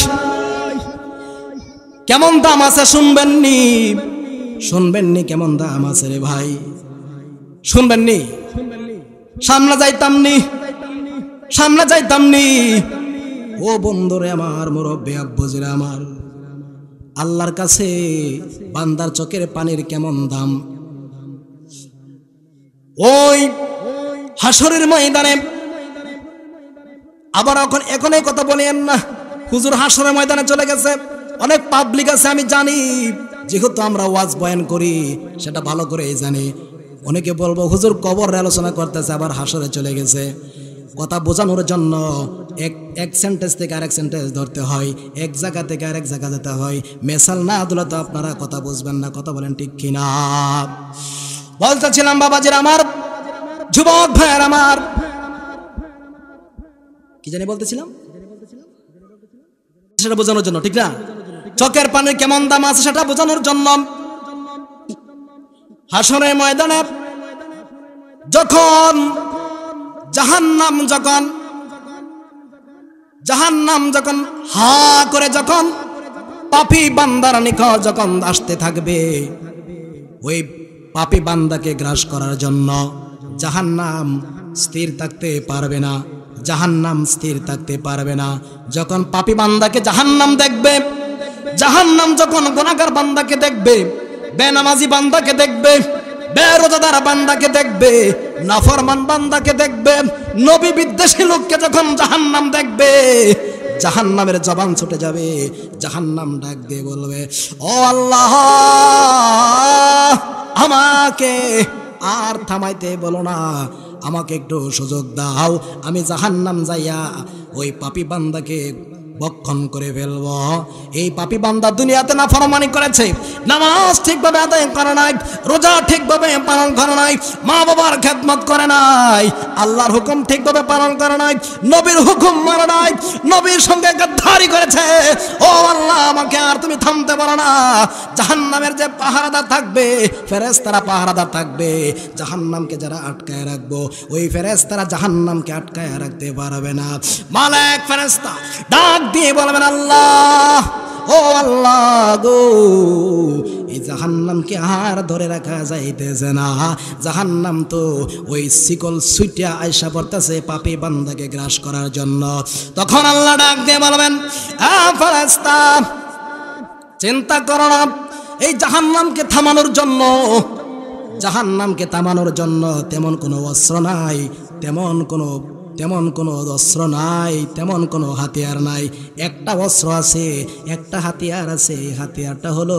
কেমন দাম আছে শুনবেননি? শুনবেননি কেমন দাম আছে রে ভাই? শুনবেননি? সামনে যাইতামনি, সামনে যাইতামনি। ও বন্ধুরে আমার, মুরব্বি আব্বুজিরা আমার, আল্লাহর কাছে বান্দার চোখের পানির কেমন দাম। ওই হাসরের ময়দানে আবার এখন এই কথা বলেন না, হুজুর হাসরের ময়দানে চলে গেছে। অনেক পাবলিক আছে, আমি জানি, যেহেতু আমরা ওয়াজ বয়ান করি সেটা ভালো করে জানি। অনেকে বলবো, হুজুর কবর আলোচনা করতেছে আবার হাসরে চলে গেছে। কথা বোঝানোর জন্য এক সেন্টেন্স থেকে আরেক সেন্টেন্স ধরতে হয়, এক জায়গা থেকে আরেক জায়গা যেতে হয়। মেসাল না দিলে তো আপনারা কথা বুঝবেন না। কথা বলেন ঠিক কিনা? বলতেছিলাম বাবাজির আমার, যুবক ভাইয়ের আমার, কি জানি বলতেছিলাম, সেটা বোঝানোর জন্য, ঠিক না? চোখের পানির কেমন দাম আছে সেটা বোঝানোর জন্য। হাসরের ময়দানে যখন জাহান্নাম যখন হা করে যখন পাপী বান্দার নিকট যখন আসতে থাকবে, ওই পাপী বান্দাকে গ্রাস করার জন্য জাহান্নাম স্থির থাকতে পারবে না, জাহান্নাম স্থির থাকতে পারবে না। যখন পাপী বান্দাকে জাহান্নাম দেখবে, জাহান্নাম যখন গুনাহগার বান্দাকে দেখবে, বেনামাজি বান্দাকে দেখবে, বেরোজাদার বান্দাকে দেখবে, নাফরমান বান্দাকে দেখবে, নবী দেশি লোককে যখন জাহান্নাম দেখবে, জাহান্নামের জবান ছুটে যাবে, জাহান্নাম ডাক দিয়ে বলবে, ও আল্লাহ, আমাকে আর থামাইতে বলো না, আমাকে একটু সুযোগ দাও, আমি জাহান্নাম যাইয়া ওই পাপী বান্দাকে ভক্ষণ করে ফেলব। এই পাপী বান্দা দুনিয়াতে নাফরমানি করেছে, নামাজ ঠিকভাবে আদায় করে নাই, রোজা ঠিকভাবে পালন করে নাই, মা বাবার খেদমত করে নাই, আল্লাহর হুকুম ঠিকভাবে পালন করে নাই, নবীর হুকুম মানে নাই, নবীর সঙ্গে গাদ্দারি করেছে। ও আল্লাহ, আমাকে আর তুমি থামতে পারো না। জাহান্নামের যে পাহারাদার থাকবে, ফেরেশতারা পাহারাদার থাকবে, জাহান্নামকে যারা আটকায় রাখবো, ওই ফেরেশতারা জাহান্নামকে আটকায় রাখতে পারবে না। মালাক ফেরেশতা ডাক দিয়ে বলবেন, আল্লাহ, ও আল্লাহ গো, এই জাহান্নামকে আর ধরে রাখা যাইতেছে না, জাহান্নাম তো ওই শিকল সুইটা আয়সা পড়তেছে পাপী বান্দাকে গ্রাস করার জন্য। তখন আল্লাহ ডাক দিয়ে বলবেন, ফেরেশতা, চিন্তা করো না, এই জাহান্নামকে থামানোর জন্য, জাহান্নামকে থামানোর জন্য তেমন কোনো অস্ত্র নাই, তেমন কোনো অস্ত্র নাই, তেমন কোনো হাতিয়ার নাই। একটা অস্ত্র আছে, একটা হাতিয়ার আছে, হাতিয়ারটা হলো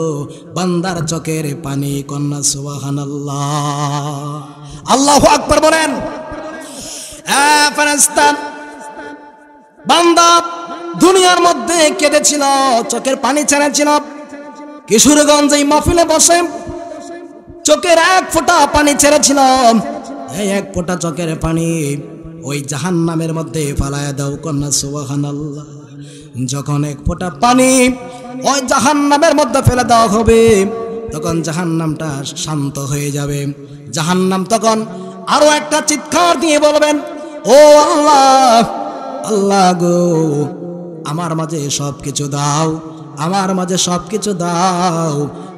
বান্দার চোখের পানি। কন্যা সুবহানাল্লাহ, আল্লাহু আকবার বলেন। ফেরেশতা, বান্দা দুনিয়ার মধ্যে কেঁদেছিল, চোখের পানি ছেড়েছিল, কিশোরগঞ্জে মাহফিলে বসে চোখের এক ফোঁটা পানি ছেড়েছিল। এই এক ফোঁটা চোখের পানি ওই জাহান্নামের মধ্যে ফালায়া দাও। কন্যা সুবহানাল্লাহ। যখন এক ফোঁটা পানি ওই জাহান্নামের মধ্যে ফেলে দেওয়া হবে, তখন জাহান্নামটা শান্ত হয়ে যাবে। জাহান্নাম তখন আরো একটা চিৎকার দিয়ে বলবেন, ও আল্লাহ, আল্লাহ গো, আমার মাঝে সব কিছু দাও, আমার মাঝে সব কিছু দাও,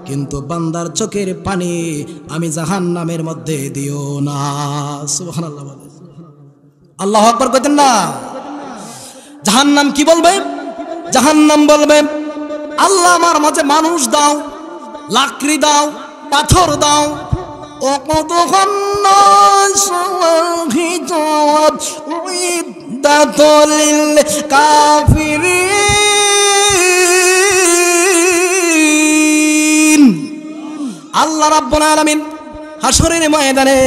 কিন্তু বান্দার চোখের পানি আমি জাহান্নামের মধ্যে দিও না। সুবহানাল্লাহ, আল্লাহু আকবার কইতেন না? জাহান্নাম কি বলবে? জাহান্নাম বলবে, আল্লাহ, আমার মাঝে মানুষ দাও, লাকড়ি দাও, পাথর দাও। ও কতক্ষণ আল্লাহ রাব্বুল আলামিন হাসরের ময়দানে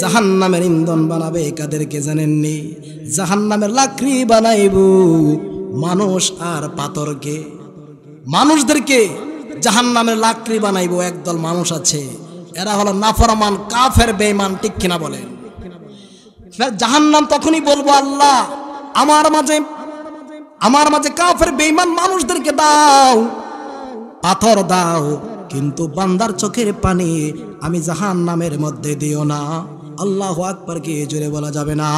জাহান্নামের ইন্ধন বানাবে কাদেরকে জানেননি? জাহান্নামের লাকড়ি বানাইব মানুষ আর পাথরকে। মানুষদেরকে জাহান্নামের লাকড়ি বানাইব একদল মানুষ আছে, এরা হলো নাফরমান, কাফের, বেঈমান। ঠিক কিনা বলেন? জাহান্নাম তখনই বলবো, আল্লাহ, আমার মাঝে কাফের বেঈমান মানুষদেরকে দাও, পাথর দাও, কিন্তু বান্দার চোখের পানি আমি জাহান্নামের মধ্যে দিও না। আল্লাহু আকবার কি জোরে বলা যাবে না?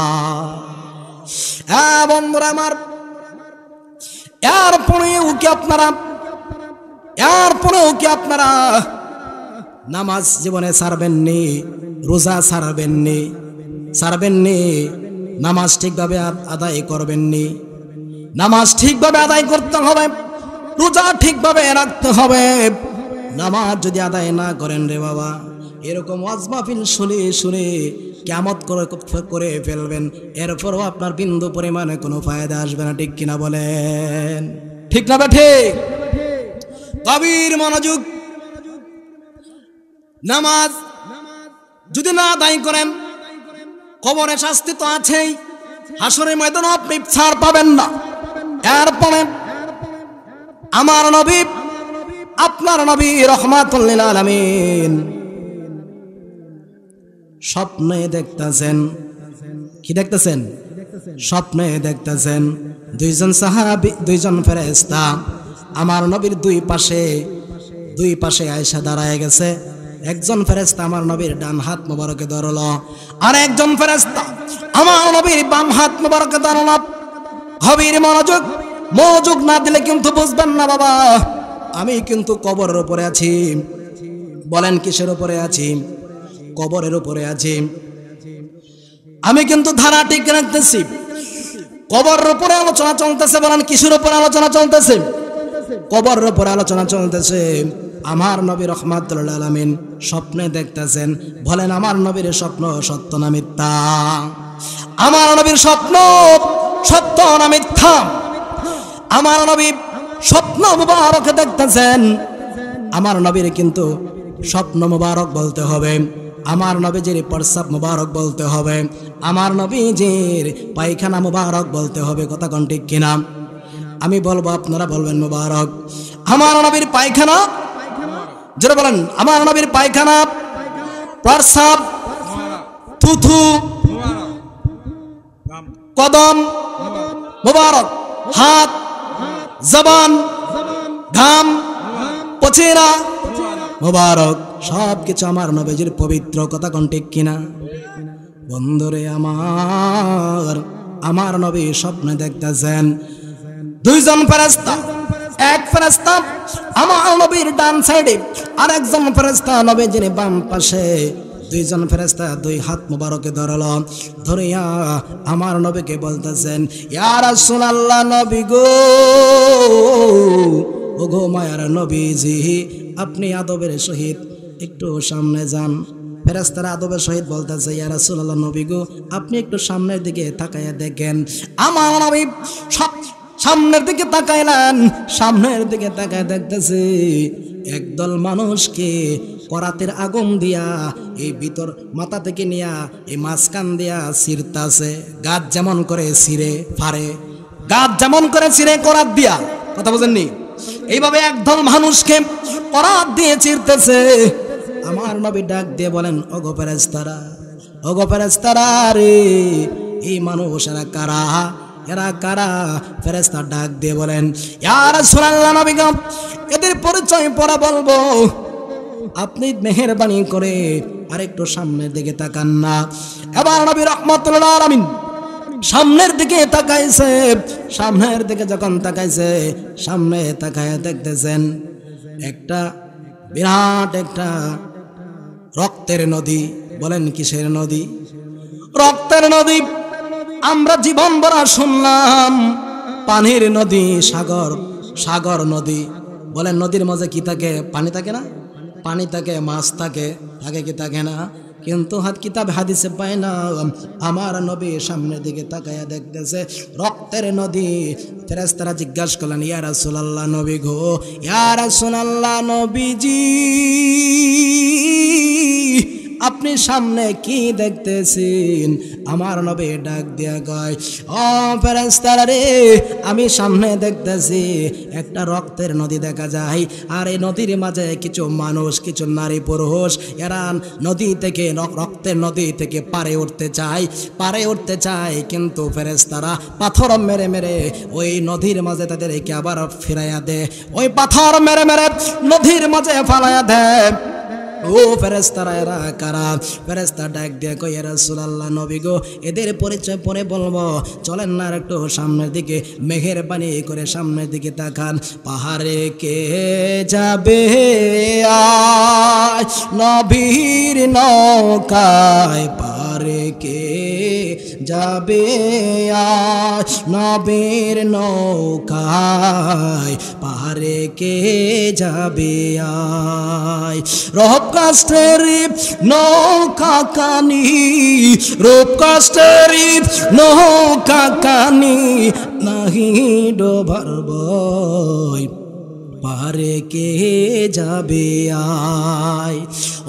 হ্যাঁ বন্ধুরা আমার, এরপরেও কি আপনারা নামাজ জীবনে ছাড়বেননি, রোজা ছাড়বেননি, নামাজ ঠিকভাবে আদায় করবেননি? নামাজ ঠিকভাবে আদায় করতে হবে, রোজা ঠিকভাবে রাখতে হবে। নামাজ যদি আদায় না করেন রে বাবা, এরকম ওয়াজ মাহফিল শুনে কিয়ামত করে ফেলবেন, এরপরও আপনার বিন্দু পরিমাণে কোনো ফায়দা আসবে না। ঠিক কিনা বলেন? ঠিক না ঠিক? গভীর মনোযোগ। নামাজ যদি না আদায় করেন, কবরে শাস্তি তো আছেই, হাসরের ময়দানে আপনি ছাড় পাবেন না। এরপরে আমার নবী, আপনার নবী রাহমাতুল লিল আলামিন স্বপ্নে দেখতেছেন। কি দেখতেছেন? স্বপ্নে দেখতেছেন দুইজন সাহাবী, দুইজন ফেরেশতা আমার নবীর দুই পাশে আয়েশা দাঁড়ায় গেছে। একজন ফেরেশতা আমার নবীর ডান হাত মোবারকে ধরলো, আর একজন ফেরেশতা আমার নবীর বাম হাত মোবারকে ধরলো। গভীর মনোযোগ না দিলে কিন্তু বুঝবেন না বাবা। আমি কিন্তু কবরের উপরে আছি। বলেন কিসের উপরে আছি? কবরের উপরে আছি। আমি কিন্তু ধারা ঠিক রাখতেছি। কবরের উপরে আলোচনা চলতেছে। বলেন কিসের উপরে আলোচনা চলতেছে? কবরের উপরে আলোচনা চলতেছে। আমার নবী রাহমাতুল লিল আলামিন স্বপ্নে দেখতেছেন। বলেন আমার নবীর স্বপ্ন সত্য না মিথ্যা? আমার নবীর স্বপ্ন সত্য না মিথ্যা? আমার নবী স্বপ্ন মুবারক দেখতেছেন। আমার নবীর কিন্তু স্বপ্ন মুবারক বলতে হবে, আমার নবীজির প্রস্রাব মুবারক বলতে হবে, আমার নবীজির পায়খানা মুবারক বলতে হবে। কথা কোন ঠিক কিনা? আমি বলবো, আপনারা বলবেন মুবারক। আমার নবীর পায়খানা, যারা বলেন আমার নবীর পায়খানা, প্রস্রাব, থুথু, কদম মুবারক, হাত, জবান, ঘাম, পচিরা মুবারক, সব কিছু আমার নবীজির পবিত্র। কথা কোন ঠিক কিনা? বন্ধুরে আমার নবী স্বপ্নে দেখতেছেন দুইজন ফেরেশতা, এক ফেরেশতা আমার নবীর ডান সাইডে, আর একজন ফেরেশতা নবীজির বাম পাশে। দুইজন ফেরেশতা দুই হাত মুবারকে ধরলো, ধরিয়া আমার নবীকে বলতেছেন, ইয়া রাসূলুল্লাহ, নবী গো, ও গো মায়ার নবীজি, আপনি আদবের সহিত একটু সামনে যান। ফেরেশতারা আদবের সহিত বলতেছে, ইয়া রাসূলুল্লাহ, নবী গো, আপনি একটু সামনের দিকে তাকাইয়া দেখেন। আমার নবী সব সামনের দিকে তাকাইলেন, সামনের দিকে তাকায় দেখতেছে একদল মানুষকে করাতের আগুন দিয়া এই ভিতর মাথা থেকে নিয়া এই মাঝখান দিয়া ছিঁড়তাছে। গাছ যেমন করে ছিঁড়ে ফারে, গাছ যেমন করে ছিঁড়ে করাত দিয়া, কথা বুঝেননি? এইভাবে একদল মানুষকে করাত দিয়ে ছিঁড়তেছে। আমার নবী ডাক দিয়ে বলেন, ওগো ফেরেশতারা, ওগো ফেরেশতারা রে, এই মানুষেরা কারা? এরা কারা? ফেরেশতা ডাক দিয়ে বলেন, ইয়া রাসূলুল্লাহ, নবী গো, এদের পরিচয় পরে বলবো, আপনি মেহেরবানি করে আরেকটু সামনের দিকে তাকান না। এবার নবী রাহমাতুল আলামিন সামনের দিকে তাকাইছে। সামনের দিকে যখন তাকাইছে, সামনে তাকায় দেখতেছেন একটা বিরাট একটা রক্তের নদী। বলেন কিসের নদী? রক্তের নদী। আমরা জীবন ভরা শুনলাম পানির নদী, সাগর, সাগর নদী। বলেন নদীর মাঝে কি থাকে? পানি থাকে না? পানি থাকে, মাছ থাকে, থাকে কি থাকে না? কিন্তু কিতাব হাদিসে পাই না। আমার নবী সামনের দিকে তাকায়া দেখতেছে রক্তের নদী। ফেরেশতারা জিজ্ঞাসা করলেন, ইয়া রাসূলুল্লাহ, নবী গো, ইয়া রাসূলুল্লাহ, নবীজি, আপনি সামনে কি দেখতেছেন? আমার নবী ডাক দিয়া কয়, ও ফেরেশতারা রে, আমি সামনে দেখতেছি একটা রক্তের নদী দেখা যায়, আর এই নদীর মাঝে কিছু মানুষ, কিছু নারী পুরুষ, এরা নদী থেকে, রক্তের নদী থেকে পারে উঠতে চায়, পারে উঠতে চায়, কিন্তু ফেরেশতারা পাথর মেরে মেরে ওই নদীর মাঝে তাদেরকে আবার ফিরাইয়া দেয়, ওই পাথর মেরে মেরে নদীর মাঝে ফালাইয়া দেয়। ও ফেরেশতারা এরা কারা? ফেরেশতা ডাক দিয়ে কই, ইয়া রাসূলুল্লাহ, নবী গো, এদের পরিচয় পরে বলবো, চলেন না একটু সামনের দিকে, মেহেরবানি করে সামনের দিকে তাকান। পাহাড়ে কে যাবে আজ নবীর নৌকায়, পাহাড়ে কে যাবে আজ নবীর নৌকায়, পাহাড়ে কে যাবে আজ। রূপ কাষ্টের নৌকা কানি, রূপ কাষ্টের নৌকা কানি, নাহি ডোবার বই, পারে কে যাবে আয়।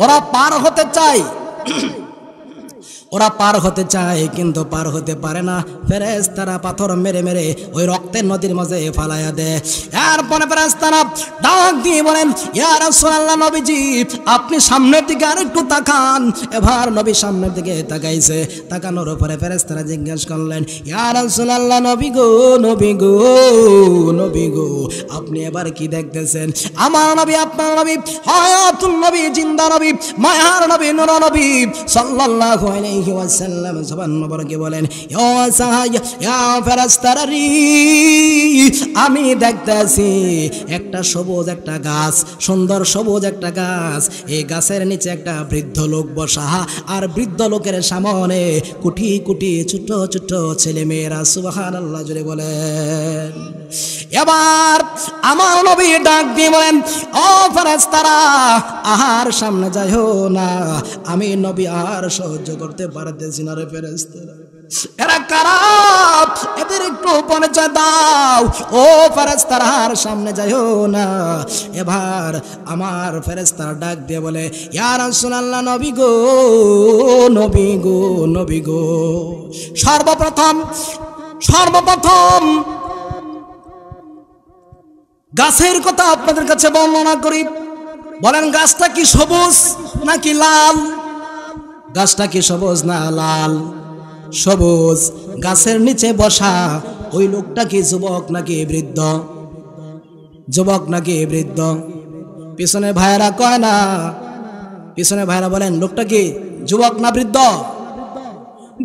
ওরা পার হতে চায়, ওরা পার হতে চায় কিন্তু পার হতে পারে না। ফেরেশতারা পাথর মেরে মেরে ওই রক্তের নদীর মাঝে ফালাইয়া দেয়। এরপরে ফেরেশতারা ডাক দিয়ে বলেন, ইয়া রাসূলুল্লাহ, নবীজি, আপনি সামনের দিকে আরেকটু তাকান। এবার নবী সামনের দিকে তাকাইছে। তাকানোর পরে ফেরেশতারা জিজ্ঞাসা করলেন, ইয়া রাসূলুল্লাহ, নবী গো, নবী গো, নবী গো, আপনি এবার কি দেখতেছেন? আমার নবী, আপনার নবী, হায়াতুন নবী, জিন্দা নবী, মায়ার নবী, নূর নবী সাল্লাল্লাহু আলাইহি ওয়াসাল্লাম জবান মোবারকে বলেন, ইয়া ফেরেশতারা রে, আমি দেখতেছি একটা সবুজ একটা গাছ, সুন্দর সবুজ একটা গাছ। এই গাছের নিচে একটা বৃদ্ধ লোক বসা, আর বৃদ্ধ লোকের সামনে কোটি কোটি ছোট ছোট ছেলে মেয়েরা সুবহানাল্লাহ জোরে বলেন। এবার আমার নবী ডাক দিয়ে বলেন, ও ফেরেশতারা, আর সামনে যাইও না, আমি নবী আর সহ্য করতে পারতেছি না রে ফেরেশতারা। এরা কারা? এদের একটু পরিচয় দাও। ও ফেরেশতার সামনে যাইও না। এবার আমার ফেরেশতার ডাক দিয়ে বলে, ইয়া রাসূলুল্লাহ, নবী গো, নবী গো, নবী গো, সর্বপ্রথম গাছের কথা আপনাদের কাছে বর্ণনা করি। বলেন, গাছটা কি সবুজ নাকি লাল? গাছটা কি সবুজ না লাল? সবুজ। গাছের নিচে বসা ওই লোকটা কি যুবক নাকি বৃদ্ধ? যুবক নাকি বৃদ্ধ? পিছনে ভাইরা কয় না, পিছনে ভাইরা বলেন, লোকটা কি যুবক না বৃদ্ধ?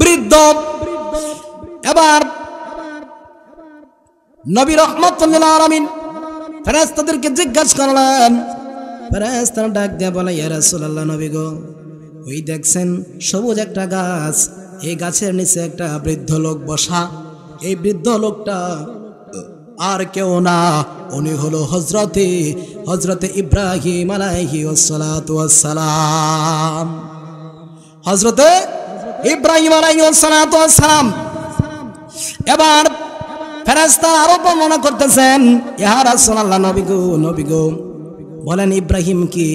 বৃদ্ধ। এবার নবী রাহমাতুল লিল আলামিন ফেরেশতাদেরকে জিজ্ঞাসা করলেন। ফেরেশতারা ডাক দিয়ে বলে, ইয়া রাসূলুল্লাহ, নবী গো, ওই দেখছেন সবুজ একটা গাছ, এই গাছের নিচে একটা বৃদ্ধ লোক বসা। এই বৃদ্ধ লোকটা আর কেউ না, উনি হলো হযরতে ইব্রাহিম আলাইহিস সালাতু ওয়াস সালাম। হযরতে ইব্রাহিম আলাইহিস সালাতু ওয়াস সালাম। এবার ফেরেশতা আরো বর্ণনা করতেছেন, ইয়া রাসূলুল্লাহ, নবী গো, নবী গো, বলেন, ইব্রাহিম কি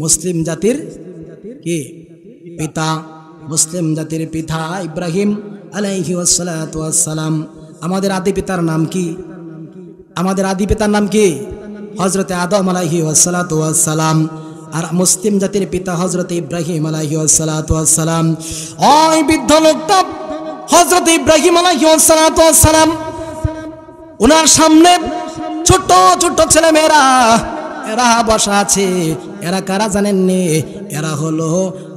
মুসলিম জাতির কি পিতা? মুসলিম জাতির পিতা ইব্রাহিম আলাইহিস সালাতু ওয়াস সালাম। আমাদের আদি পিতার নাম কি? আমাদের আদি পিতার নাম কি? হযরতে আদম আলাইহিস সালাতু ওয়াস সালাম। আর মুসলিম জাতির পিতা হযরতে ইব্রাহিম আলাইহিস সালাতু ওয়াস সালাম। ওই বৃদ্ধ লোকটা হযরতে ইব্রাহিম আলাইহিস সালাতু ওয়াস সালাম, ওনার সামনে ছোট ছোট ছেলে মেয়েরা এরা বসা আছে। এরা কারা জানেননি? এরা হলো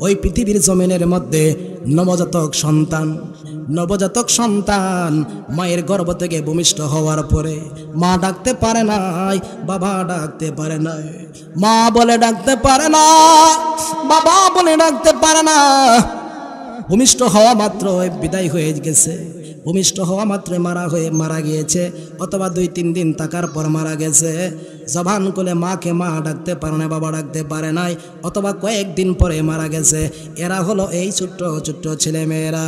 ওই পৃথিবীর জমিনের মধ্যে নবজাতক সন্তান মায়ের গর্ভ থেকে ভূমিষ্ঠ হওয়ার পরে মা ডাকতে পারে নাই, বাবা ডাকতে পারে নাই, মা বলে ডাকতে পারে না, বাবা বলে ডাকতে পারে না। ভূমিষ্ঠ হওয়া মাত্র বিদায় হয়ে গেছে, ভূমিষ্ঠ হওয়া মাত্র মারা গিয়েছে, অথবা 2-3 দিন থাকার পর মারা গেছে। জবান খুলে মাকে মা ডাকতে পারে না, বাবা ডাকতে পারে নাই, অথবা কয়েকদিন পরে মারা গেছে। এরা হলো এই ছোট্ট ছোট্ট ছেলে মেয়েরা।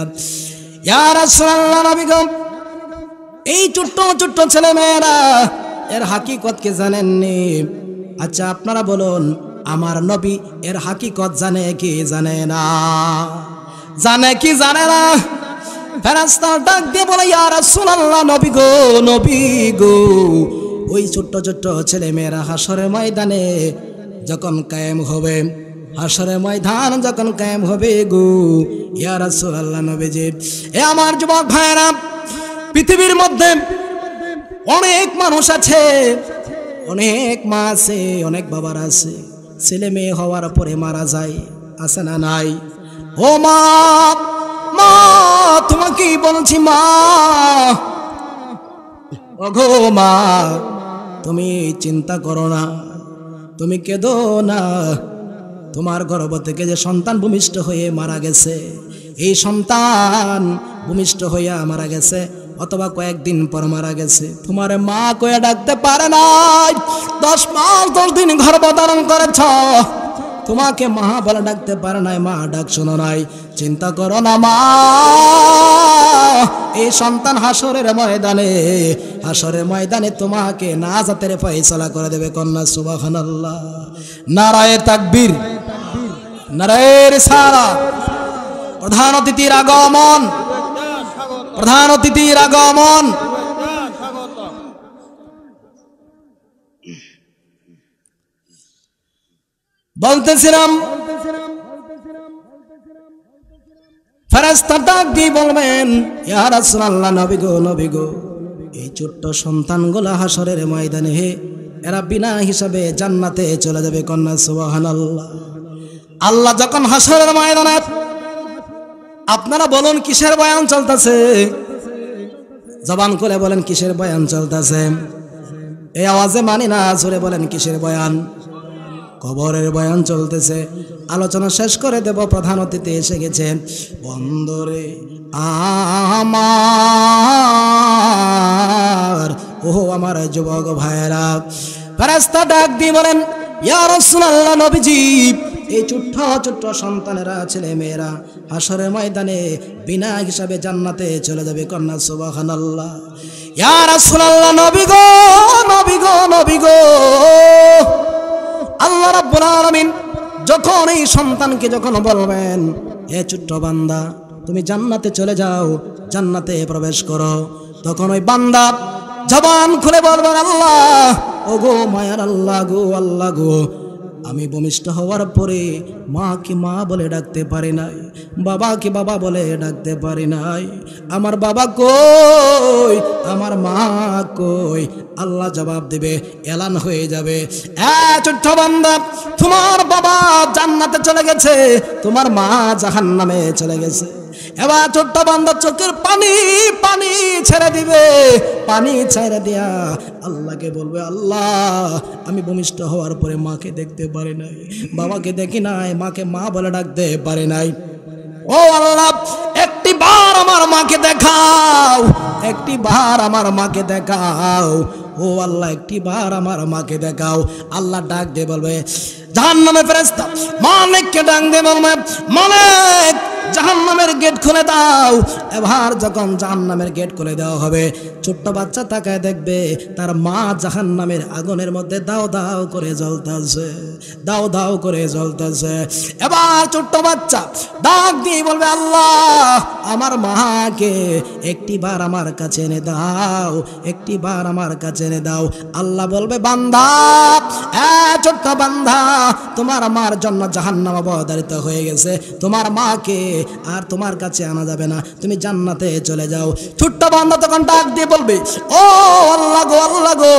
ইয়া রাসূলুল্লাহ, নবী গো, এই ছোট্ট ছোট্ট ছেলে মেয়েরা এর হাকিকত কি জানেননি? আচ্ছা আপনারা বলুন, আমার নবী এর হাকিকত জানে কি জানে না? জানে কি জানে না? ফেরেশতা ডাক দিয়ে বলে, ইয়া রাসূলুল্লাহ, নবী গো, নবী গো, ওই ছোট্ট ছোট্ট ছেলে মেয়েরা হাসরের ময়দানে যখন কায়েম হবে, হাসরের ময়দান যখন কায়েম হবে গো, ইয়া রাসূলুল্লাহ, নবীজি, এ আমার যুবক ভাইরা, পৃথিবীর মধ্যে অনেক মানুষ আছে, অনেক মা আছে, অনেক বাবার আছে, ছেলে মেয়ে হওয়ার পরে মারা যায়, আছে না নাই? ও মা, মা তোমাকে বলছি, মা, ওগো মা, তুমি চিন্তা করো না, তুমি কেঁদো না। তোমার গর্ভ থেকে যে সন্তান ভূমিষ্ঠ হয়ে মারা গেছে, এই সন্তান ভূমিষ্ঠ হইয়া মারা গেছে, অথবা কয়েকদিন পর মারা গেছে, তোমার মা কয়ে ডাকতে পারে নাই। 10 মাস 10 দিন গর্ভধারণ করেছ, তোমাকে মা বলে ডাকতে পারে নাই, মা ডাক শোনো নাই। চিন্তা করো না মা, এই সন্তান হাসরের ময়দানে তোমাকে নাজাতের ফয়সালা করে দেবে। কন্যা সুবহানাল্লাহ, নারায়ে তাকবীর, নারায়ে রিসালাত। প্রধান অতিথির আগমন, প্রধান অতিথির আগমন। বলতেছিলাম, ফেরেশতা ডাক দিয়ে বলবেন, ইয়া রাসূলুল্লাহ, নবী গো, নবী গো, এই ছোট্ট সন্তানগুলো হাসরের ময়দানে এরা বিনা হিসাবে জান্নাতে চলে যাবে। কন্যা সুবহানাল্লাহ। আল্লাহ যখন হাসরের ময়দানে, আপনারা বলুন কিসের বয়ান চলতেছে? জবান করে বলেন কিসের বয়ান চলতেছে? এই আওয়াজে মানি না, জোরে বলেন কিসের বয়ান? কবরের বয়ান চলতেছে। আলোচনা শেষ করে দেব, প্রধান অতিথি এসে গেছেন। বন্দরে আমার, ওহো আমার যুবক ভাইরা, ফেরেশতা ডাক দিয়ে বলেন, ইয়া রাসূলুল্লাহ, নবীজি, এই ছোট্ট ছোট্ট সন্তানেরা ছেলে মেয়েরা হাসরের ময়দানে বিনা হিসাবে জান্নাতে চলে যাবে। কন্যা সুবহানাল্লাহ। ইয়া রাসূলুল্লাহ, নবী গো, নবী গো, নবী গো, আল্লাহ রাব্বুল আলামিন যখন এই সন্তানকে যখন বলবেন, এ ছোট্ট বান্দা তুমি জান্নাতে চলে যাও, জান্নাতে প্রবেশ করো, তখন ওই বান্দা জবান খুলে বলবেন, আল্লাহ, ও গো মায়ার আল্লাহ গো, আল্লাহ গো, আমি ভূমিষ্ঠ হওয়ার পরে মা কি মা বলে ডাকতে পারি নাই, বাবা কি বাবা বলে ডাকতে পারি নাই, আমার বাবা কই, আমার মা কই? আল্লাহ জবাব দেবে, এলান হয়ে যাবে, এ ছোট্ট বান্দা, তোমার বাবা জান্নাতে চলে গেছে, তোমার মা জাহান্নামে চলে গেছে। এবার ছোট্ট বান্দা চোখের পানি পানি ছেড়ে দিবে, পানি ছেড়ে দিয়া আল্লাহকে বলবে, আল্লাহ, আমি ভূমিষ্ঠ হওয়ার পরে মাকে দেখতে পারি নাই, বাবাকে দেখি নাই, মাকে মা বলে ডাকতে পারি নাই। ও আল্লাহ, একটি বার আমার মাকে দেখাও, একটি বার আমার মাকে দেখাও, ও আল্লাহ, একটি বার আমার মাকে দেখাও। আল্লাহ ডাক দিয়ে বলবে, জাহান্নামের ফেরেশতা মালিককে ডাক দিয়ে বলবে, মালিক, জাহান্নামের গেট খুলে দাও। এবার যখন জাহান্নামের গেট খুলে দেওয়া হবে, ছোট্ট বাচ্চা তাকায় দেখবে তার মা জাহান্নামের আগুনের মধ্যে দাও দাও করে জ্বলতেছে, দাও দাও করে জ্বলতেছে। এবার ছোট্ট বাচ্চা ডাক দিয়ে বলবে, আল্লাহ, আমার মাকে একটি বার আমার কাছে এনে দাও, একটি বার আমার কাছে এনে দাও। আল্লাহ বলবে, বান্দা, ছোট্ট বান্দা, তোমার মার জন্য জাহান্নাম অবধারিত হয়ে গেছে, তোমার মাকে আর তোমার কাছে আনা যাবে না, তুমি জান্নাতে চলে যাও। ছোট্ট বান্দা তখন ডাক দিয়ে বলবে, ও আল্লাহ গো, আল্লাহ গো,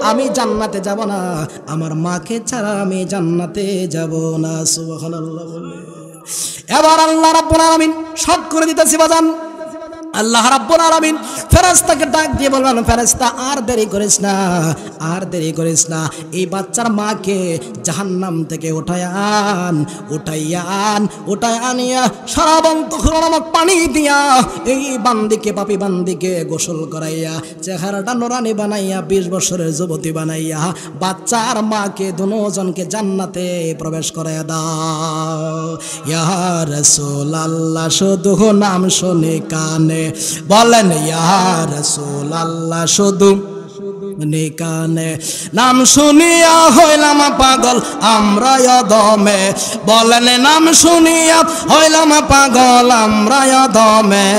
আমি জান্নাতে যাব না, আমার মাকে ছাড়া আমি জান্নাতে যাব না। সুবহানাল্লাহ বলে এবার আল্লাহ রাব্বুল আলামিন সব করে দিতেছি বাজান। আল্লাহ রাব্বুল আলামিন ফেরেশতাকে ডাক দিয়ে বলবেন, ফেরেশতা, আর দেরি করিস না, আর দেরি করিস না, এই বাচ্চার মাকে জাহান্নাম থেকে উঠায় আন, উঠাইয়া আন, উঠায় আনিয়া সারাবন্ত নামক পানি দিয়া এই বান্দিকে, পাপী বান্দিকে গোসল করাইয়া চেহারাটা নোরানি বানাইয়া 20 বছরের যুবতী বানাইয়া বাচ্চার মাকে দুজনকে জান্নাতে প্রবেশ করাইয়া দাও। ইয়া রাসূলুল্লাহ, শুধু নাম শুনে কানে বলেন, ইয়া রাসূলুল্লাহ, শুধু কানে নাম শুনিয়া হইলাম পাগল আমরা অদমে, বলেন, নাম শুনিয়া হইলাম পাগল আমরা অদমে।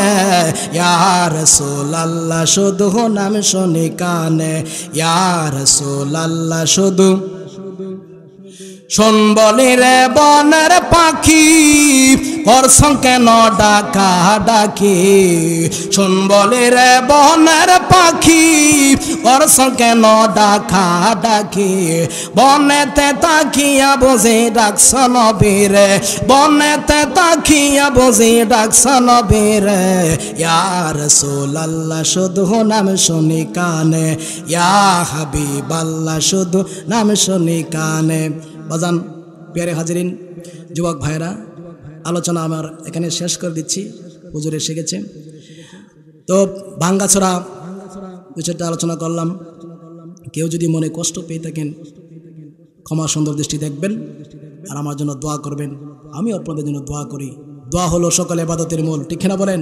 ইয়া রাসূলুল্লাহ, শুধু নাম শুনি কানে, ইয়া রাসূলুল্লাহ, শুধু শোন বলি রে বনের পাখি, করছ কেন ডাকা ডাকি, শোন বলি রে বনের পাখি, করছ কেন ডাকা ডাকি, বনেতে তাকিয়া বুঝি ডাকছ নবীরে, বনেতে তাকিয়া বুঝি ডাকছ নবীরে। ইয়া রাসূলুল্লাহ, শুধু নাম শুনি কানে, ইয়া হাবিবাল্লাহ, শুধু নাম শুনি কানে। বাজান, প্যারে হাজিরিন, যুবক ভাইরা, আলোচনা আমার এখানে শেষ করে দিচ্ছি, হুজুর এসে গেছে। তো ভাঙ্গাছড়া বিষয়টা আলোচনা করলাম। কেউ যদি মনে কষ্ট পেয়ে থাকেন, ক্ষমা সুন্দর দৃষ্টি দেখবেন আর আমার জন্য দোয়া করবেন। আমি আপনাদের জন্য দোয়া করি। দোয়া হলো সকল ইবাদতের মূল, ঠিক না বলেন?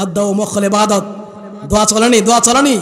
আদা ও মখল ইবাদত। দোয়া চলেনি, দোয়া চলেনি।